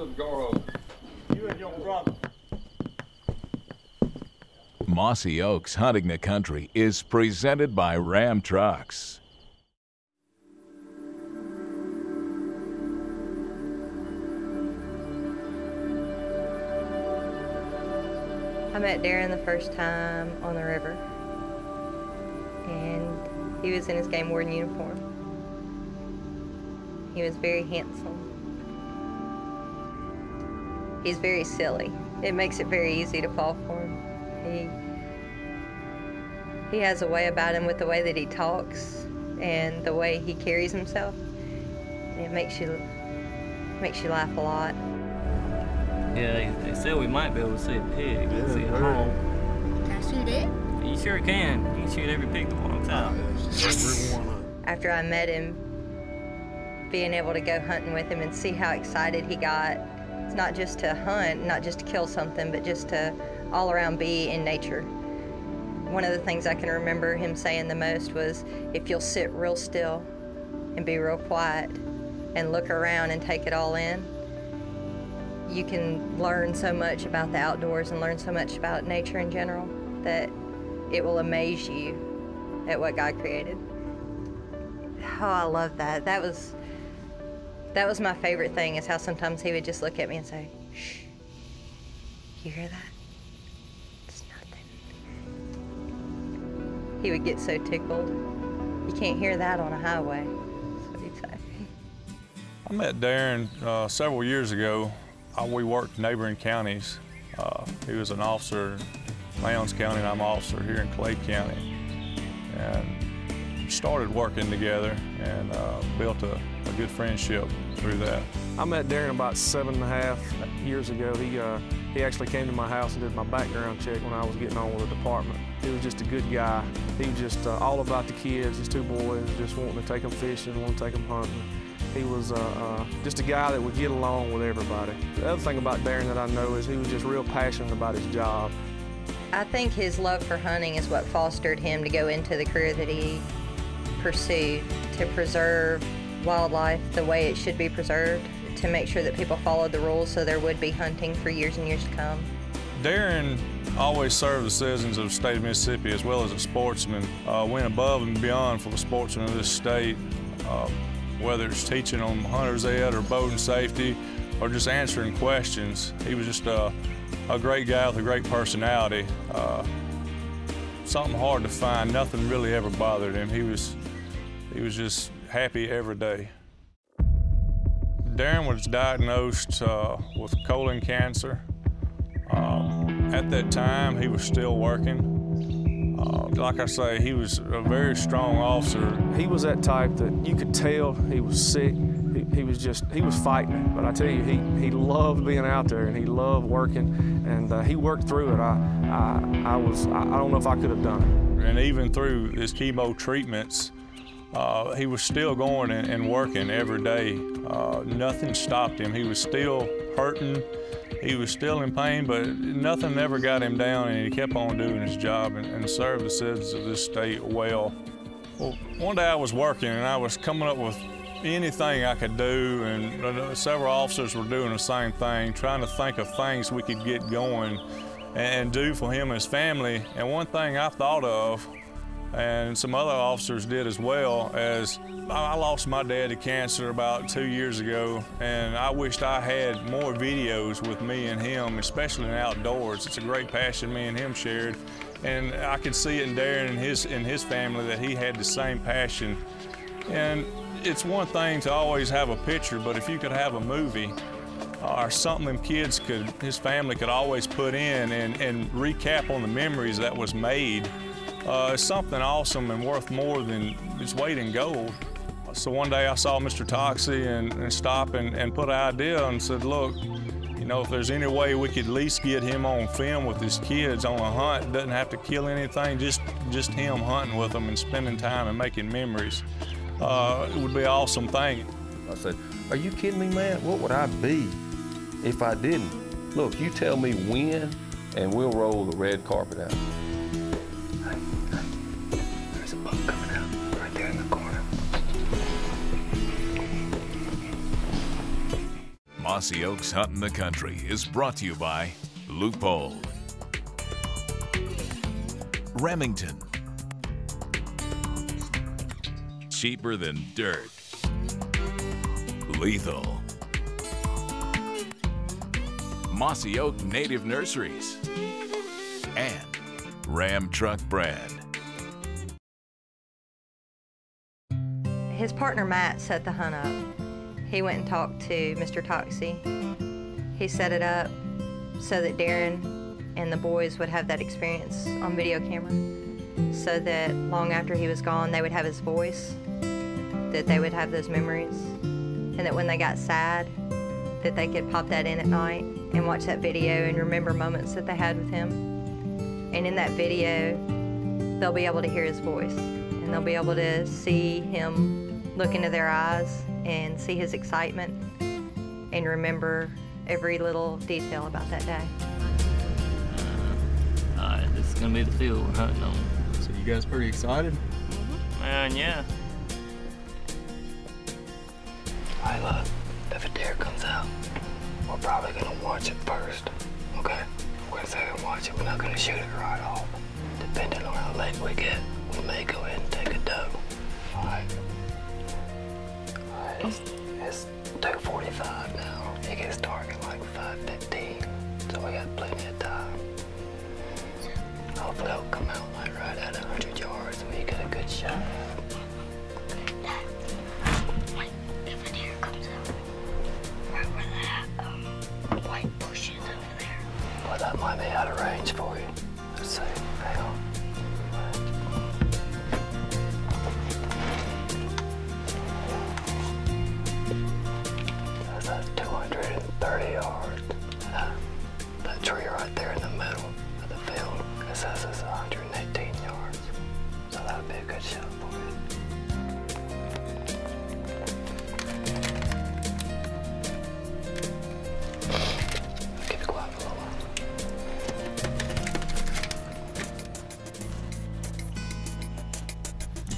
the door open. You and your brother. Mossy Oaks Hunting the Country is presented by Ram Trucks. I met Daren the first time on the river, and he was in his game warden uniform. He was very handsome. He's very silly. It makes it very easy to fall for him. He has a way about him with the way that he talks and the way he carries himself. It makes you laugh a lot. Yeah, they said we might be able to see a pig, see a hog. Can I shoot it? You sure can. You can shoot every pig that walks out. Yes. After I met him, being able to go hunting with him and see how excited he got, it's not just to hunt, not just to kill something, but just to all around be in nature. One of the things I can remember him saying the most was, if you'll sit real still and be real quiet and look around and take it all in, you can learn so much about the outdoors and learn so much about nature in general that it will amaze you at what God created. Oh, I love that. That was my favorite thing, is how sometimes he would just look at me and say, "Shh, you hear that? It's nothing." He would get so tickled. You can't hear that on a highway. That's what he'd say. I met Daren several years ago. We worked neighboring counties. He was an officer in Lowndes County, and I'm an officer here in Clay County. And started working together and built a good friendship through that. I met Daren about 7.5 years ago. He actually came to my house and did my background check when I was getting on with the department. He was just a good guy. He was just all about the kids, his two boys, just wanting to take them fishing, wanting to take them hunting. He was just a guy that would get along with everybody. The other thing about Daren that I know is he was just real passionate about his job. I think his love for hunting is what fostered him to go into the career that he pursued, to preserve wildlife the way it should be preserved, to make sure that people followed the rules so there would be hunting for years and years to come. Daren always served the citizens of the state of Mississippi as well as a sportsman. Went above and beyond for the sportsmen of this state, whether it's teaching them hunter's ed or boating safety or just answering questions. He was just a great guy with a great personality. Something hard to find. Nothing really ever bothered him. He was just happy every day. Daren was diagnosed with colon cancer. At that time, he was still working. Like I say, he was a very strong officer. He was that type that you could tell he was sick. He was fighting it. But I tell you, he loved being out there and he loved working, and he worked through it. I don't know if I could have done it. And even through his chemo treatments, he was still going and working every day. Nothing stopped him. He was still hurting. He was still in pain, but nothing ever got him down, and he kept on doing his job and served the citizens of this state well. Well, one day I was working and I was coming up with anything I could do, and several officers were doing the same thing, trying to think of things we could get going and do for him and his family. And one thing I thought of, and some other officers did as well, as I lost my dad to cancer about 2 years ago, and I wished I had more videos with me and him, especially in the outdoors. It's a great passion me and him shared, and I could see it in Daren and his family that he had the same passion. And it's one thing to always have a picture, but if you could have a movie or something them kids his family could always put in and recap on the memories that was made, it's something awesome and worth more than its weight in gold. So one day I saw Mr. Toxey and stopped and put an idea and said, look, you know, if there's any way we could at least get him on film with his kids on a hunt, doesn't have to kill anything, just him hunting with them and spending time and making memories. It would be an awesome thing. I said, are you kidding me, man? What would I be if I didn't? Look, you tell me when, and we'll roll the red carpet out. Hey, there's a buck coming out right there in the corner. Mossy Oaks Hunting the Country is brought to you by Loophole, Remington, cheaper than dirt, Lethal, Mossy Oak Native Nurseries, and Ram Truck Brand. His partner Matt set the hunt up. He went and talked to Mr. Toxey. He set it up so that Daren and the boys would have that experience on video camera, so that long after he was gone, they would have his voice, that they would have those memories, and that when they got sad, that they could pop that in at night and watch that video and remember moments that they had with him. And in that video, they'll be able to hear his voice, and they'll be able to see him look into their eyes and see his excitement and remember every little detail about that day. Alright, this is gonna be the field we're hunting on. So you guys pretty excited? Man, yeah. Hey, look, if a deer comes out, we're probably gonna watch it first, okay? We're gonna sit here and watch it. We're not gonna shoot it right off. Depending on how late we get, we may go ahead and take a doe. All right. It's 2:45 now. It gets dark at like 5:15, so we got plenty of time. Hopefully it'll come out like right at 100 yards and we get a good shot. Wait, if a deer comes out, right where that white bush is over there. Well, that might be out of range for you. Let's see. Hang on. That's at 230 yards. That tree right there in the middle of the field, it says it's 118 yards. So that would be a good shot for you. Keep it quiet for a little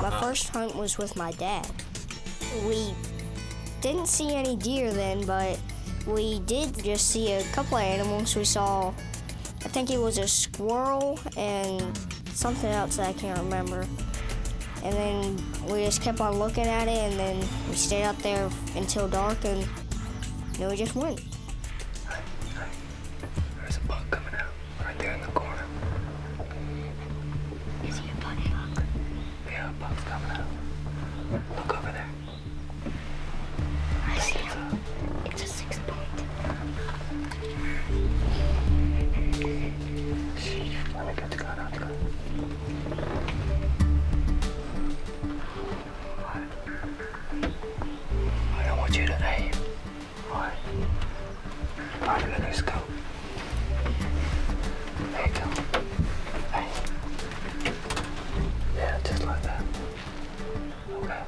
while. My first hunt was with my dad. We didn't see any deer then, but we did just see a couple of animals. We saw, I think it was a squirrel and something else that I can't remember. And then we just kept on looking at it, and then we stayed out there until dark, and then we just went. There's a buck coming out right there in the corner. Is he a buck? Yeah, a buck's coming out. Look over there. I see him. It's a 6-point. Let me get the gun out the gun. I don't want you to aim. Alright. Find a new scope. There you go. Aim. Yeah, just like that. Okay.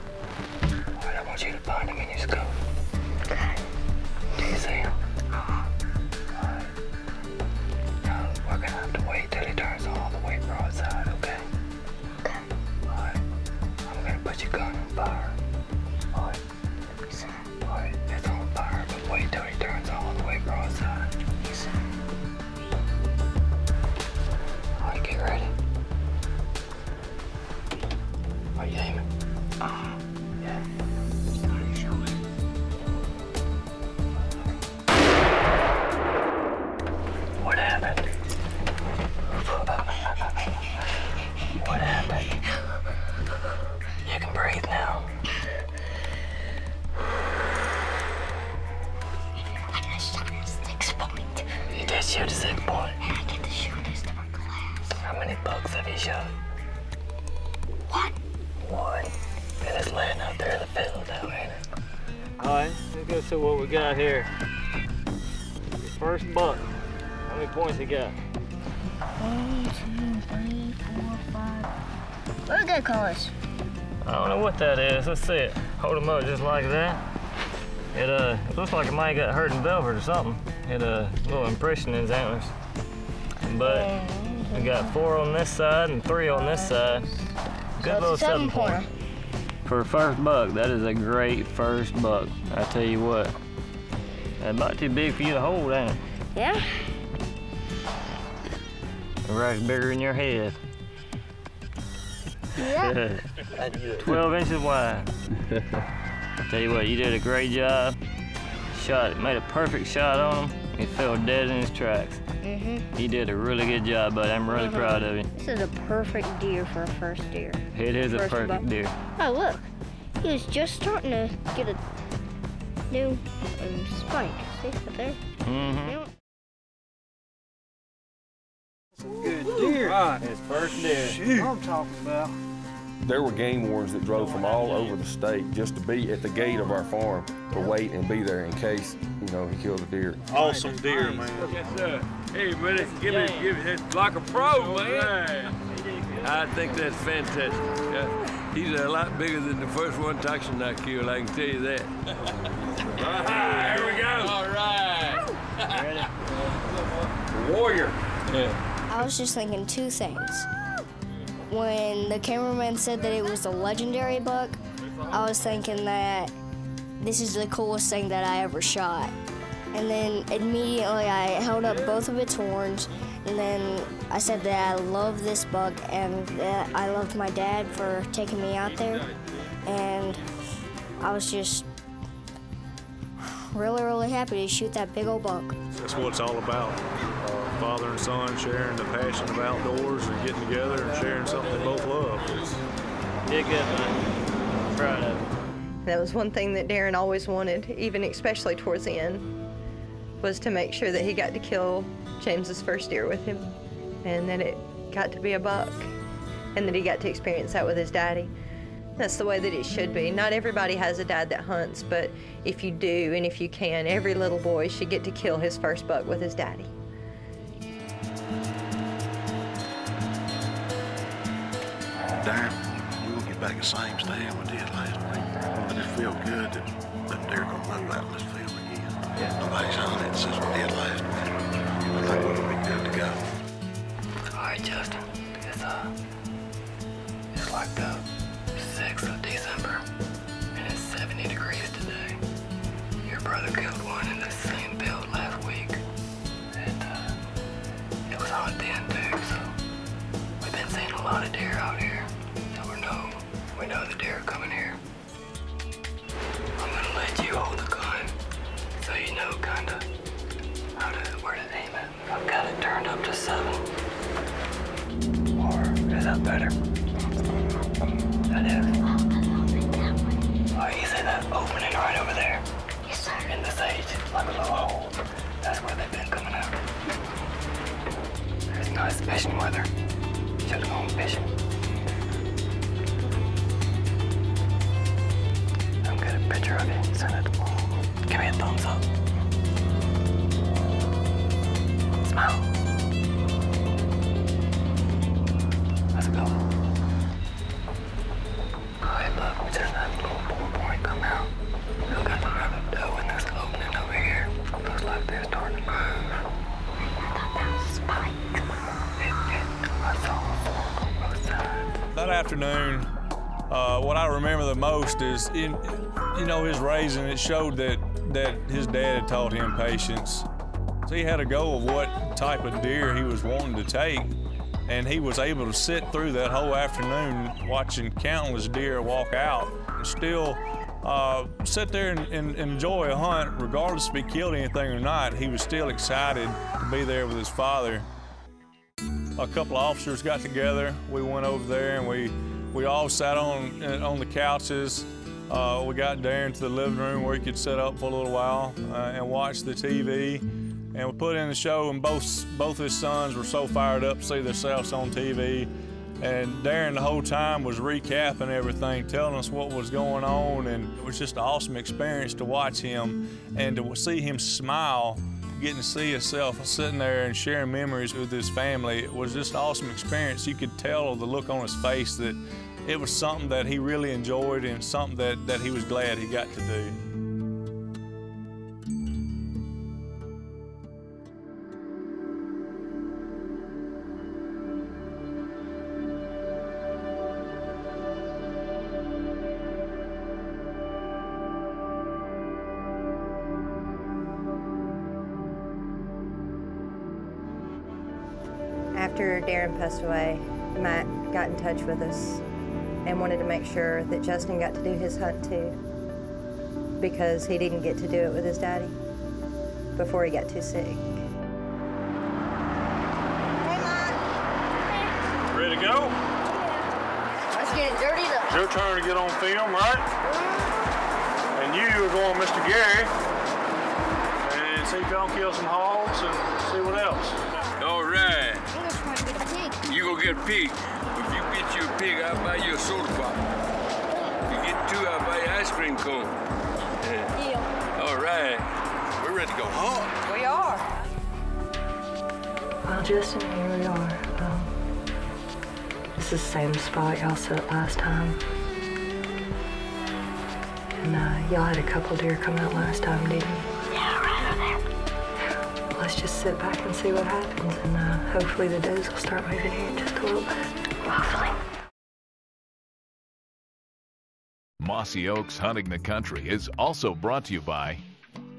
Alright, I want you to find him in your scope. Okay. Do you see him? Alright. Now, we're gonna have to wait till he turns all the way broadside, okay? Okay. Alright. I'm gonna put your gun on fire. Alright. Yes, sir. Alright, it's on fire, but wait till he turns all the way broadside. Yes, sir. Alright, get ready. Are you aiming? Yeah. What happened? What happened? You can breathe now. I got shot at 6-point. You did shoot a 6-point. And I get to shoot this to my class. How many bucks have you shot? One. One. And it's laying out there in the field now, ain't it? Alright, let's go see what we got here. First buck. How many points he got? 1, 2, 3, 4, 5. What are they colors? I don't know what that is. Let's see it. Hold him up just like that. It looks like it might have got hurt in velvet or something. It a little impression in his antlers. But we got 4 on this side and 3 on this side. Good little 7-pointer. For a first buck, that is a great first buck. I tell you what. About too big for you to hold, ain't it? Yeah. The rack's bigger than your head. Yeah. 12 inches wide. Tell you what, you did a great job. Made a perfect shot on him. He fell dead in his tracks. You did a really good job, buddy. I'm really proud of you. This is a perfect deer for a first deer. It is a perfect deer. Oh, look. He was just starting to get a new spike. See, right there? Mm-hmm. Good deer. Right, his first deer. Shoot. What I'm talking about. There were game wardens that drove from all over the state just to be at the gate of our farm to wait and be there in case, you know, he killed a deer. Awesome deer, man. Yes, sir. Hey, buddy, give me that's like a pro, man. I think that's fantastic. He's a lot bigger than the first one toxin I killed, I can tell you that. Here we go. All right. Ready? Warrior. I was just thinking two things. When the cameraman said that it was a legendary buck, I was thinking that this is the coolest thing that I ever shot. And then immediately I held up both of its horns, and then I said that I love this buck and that I loved my dad for taking me out there. And I was just really, really happy to shoot that big old buck. That's what it's all about. Father and son sharing the passion of outdoors and getting together and sharing something they both love. Did good, man. I'm proud of you. That was one thing that Daren always wanted, even especially towards the end, was to make sure that he got to kill James's first deer with him, and that it got to be a buck, and that he got to experience that with his daddy. That's the way that it should be. Not everybody has a dad that hunts, but if you do and if you can, every little boy should get to kill his first buck with his daddy. Daren, we'll get back the same stand we did last week. I just feel good that they're gonna move out in this field again. Nobody's hunted it since we did last week. I think we're gonna be good to go. All right, Justin. It's like the 6th of December, and it's 70 degrees today. Your brother killed one in the same field last week, and it was hot then too. So we've been seeing a lot of deer out here. We know the deer are coming here. I'm gonna let you hold the gun so you know kinda where to aim it. I've got it turned up to 7. Or is that better? That is. Oh, you see that opening right over there? Yes, sir. In the sage, like a little hole. That's where they've been coming out. It's nice fishing weather. Should've gone fishing. Get a picture of it, send it. Give me a thumbs up. Smile. Let's go. Alright, look, we just had a little bull point come out. We've got another doe in this opening over here. Looks like they're starting to move. I thought that was spikes. I saw a fork on both sides. That afternoon, what I remember the most is, his raising, it showed that his dad had taught him patience. So he had a goal of what type of deer he was wanting to take, and he was able to sit through that whole afternoon watching countless deer walk out and still sit there and enjoy a hunt, regardless if he killed anything or not. He was still excited to be there with his father. A couple of officers got together. We went over there and we all sat on the couches. We got Daren to the living room where he could sit up for a little while and watch the TV. And we put in the show, and both his sons were so fired up to see themselves on TV. And Daren the whole time was recapping everything, telling us what was going on, and it was just an awesome experience to watch him and to see him smile, getting to see himself sitting there and sharing memories with his family. It was just an awesome experience. You could tell the look on his face that it was something that he really enjoyed and something that he was glad he got to do. After Daren passed away, Matt got in touch with us and wanted to make sure that Justin got to do his hunt too, because he didn't get to do it with his daddy before he got too sick. Ready to go? Let's get it dirty up. It's your turn to get on film, right? And you are going with Mr. Gary and see if y'all can kill some hogs and see what else. All right. I'm just trying to get a pig. You go get a pig. If you get you a pig, I'll buy you a soda pop. If you get two, I'll buy you ice cream cone. Yeah. All right. We're ready to go hunt. We are. Well, Justin, here we are. This is the same spot y'all set last time. And y'all had a couple deer come out last time, didn't you? Yeah, right over there. Let's just sit back and see what happens, and hopefully the does will start moving here in just a little bit. Hopefully. Mossy Oaks Hunting the Country is also brought to you by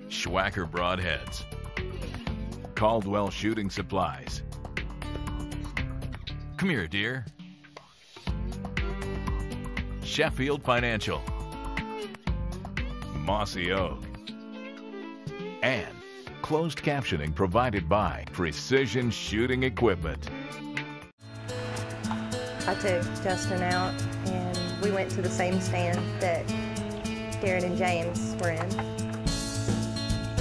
Schwacker Broadheads, Caldwell Shooting Supplies. Come here, dear. Sheffield Financial, Mossy Oak, and closed captioning provided by Precision Shooting Equipment. I took Justin out and we went to the same stand that Daren and James were in.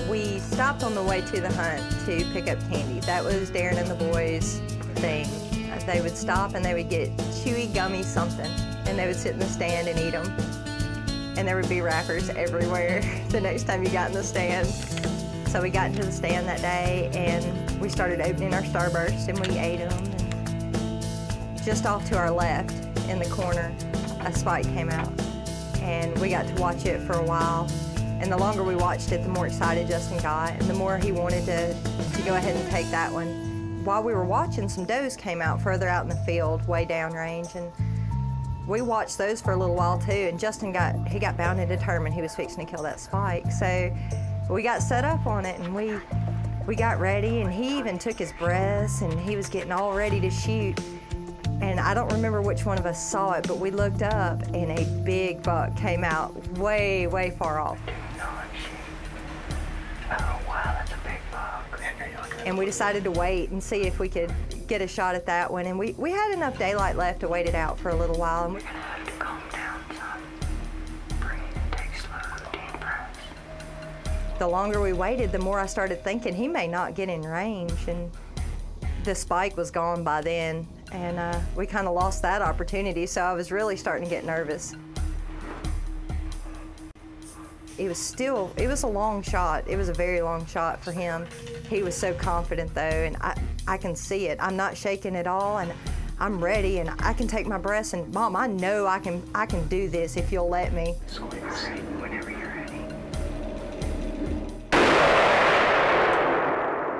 We stopped on the way to the hunt to pick up candy. That was Daren and the boys' thing. They would stop and they would get chewy, gummy something, and they would sit in the stand and eat them. And there would be wrappers everywhere the next time you got in the stand. So we got into the stand that day and we started opening our Starbursts and we ate them. And just off to our left in the corner, a spike came out. And we got to watch it for a while. And the longer we watched it, the more excited Justin got and the more he wanted to go ahead and take that one. While we were watching, some does came out further out in the field, way downrange, and we watched those for a little while too, and Justin got bound and determined he was fixing to kill that spike. So we got set up on it and we got ready, and he even took his breaths and he was getting all ready to shoot. And I don't remember which one of us saw it, but we looked up and a big buck came out way, way far off. Oh, wow, that's a big buck. And we decided to wait and see if we could get a shot at that one. And we had enough daylight left to wait it out for a little while. And You're gonna have to calm down, son. Breathe and take slow, deep breaths. the longer we waited, the more I started thinking he may not get in range. And the spike was gone by then. And we kind of lost that opportunity. So I was really starting to get nervous. It was a long shot. It was a very long shot for him. He was so confident though, and I can see it. I'm not shaking at all, and I'm ready, and I can take my breaths, and Mom, I know I can do this if you'll let me. So you're ready whenever you're ready.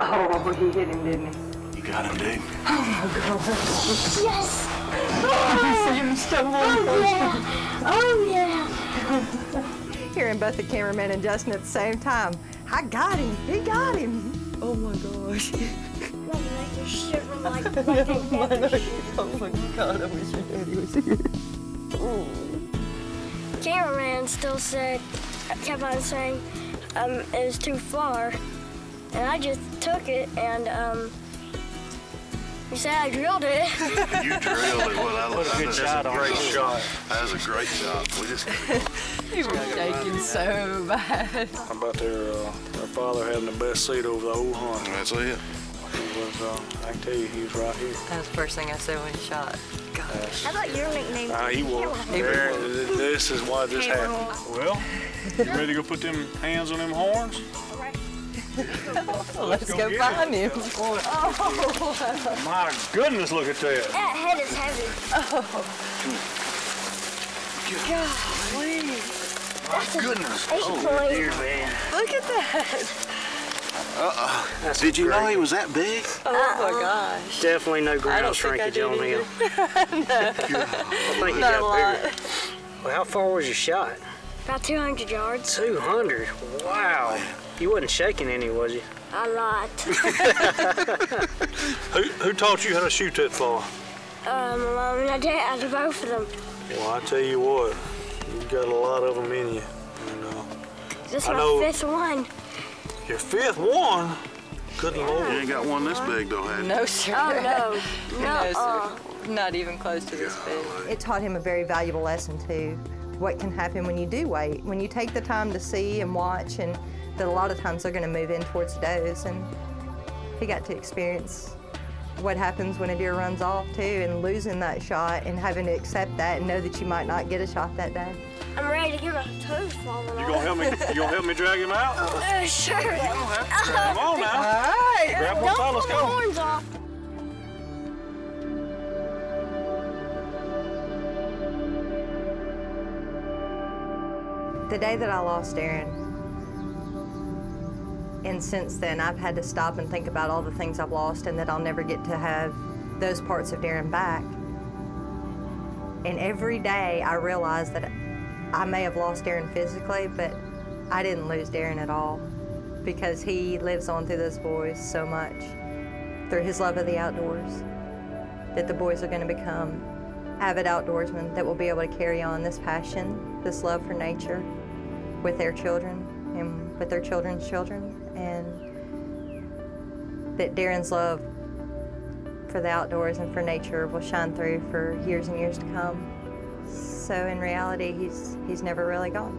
Oh, he hit him, didn't he? You got him, dude. Oh my gosh. Yes! I see him stumble. Oh yeah! Hearing both the cameraman and Justin at the same time. I got him. He got him. Oh my gosh. Oh my God, I wish your daddy was here. Cameraman still kept on saying it was too far. And I just took it and he said I drilled it. You drilled it. Well, What a good shot. Great shot. That was a great shot. We just You were shaking so bad. How about their father having the best seat over the old hunt? That's it. He was, I can tell you, he was right here. That was the first thing I said when he shot. Gosh. How about your nickname? He was. This is why this happened. Well, you ready to go put them hands on them horns? Let's go find him. Oh. My goodness, look at that. That head is heavy. Oh. Golly. My goodness. Dear man. Look at that. Did you know he was that big? Oh my gosh. Definitely no I don't ground think I shrinkage did on him. either. No. I think he Not got a lot. bigger. Well, how far was your shot? About 200 yards. 200. Wow. You wasn't shaking any, was you? A lot. Who taught you how to shoot that far? My mom and my dad, both of them. Well, I tell you what, you got a lot of them in you. This is my fifth one. Your fifth one? Good Lord. You ain't got one this big, though, have you? No, sir. Oh, no. No, sir. Not even close to this big. It taught him a very valuable lesson, too. What can happen when you do wait, when you take the time to see and watch, and that a lot of times they're going to move in towards the does. And he got to experience what happens when a deer runs off, too, and losing that shot and having to accept that and know that you might not get a shot that day. I'm ready to get my toes falling off. You gonna help me drag him out? Sure. You don't have to. Come on now. All right. Grab one side, let's Don't pull the horns off. The day that I lost Daren, and since then I've had to stop and think about all the things I've lost and that I'll never get to have those parts of Daren back. And every day I realize that I may have lost Daren physically, but I didn't lose Daren at all, because he lives on through those boys so much, through his love of the outdoors, that the boys are going to become avid outdoorsmen that will be able to carry on this passion, this love for nature with their children and with their children's children, and that Daren's love for the outdoors and for nature will shine through for years and years to come. So in reality, he's never really gone.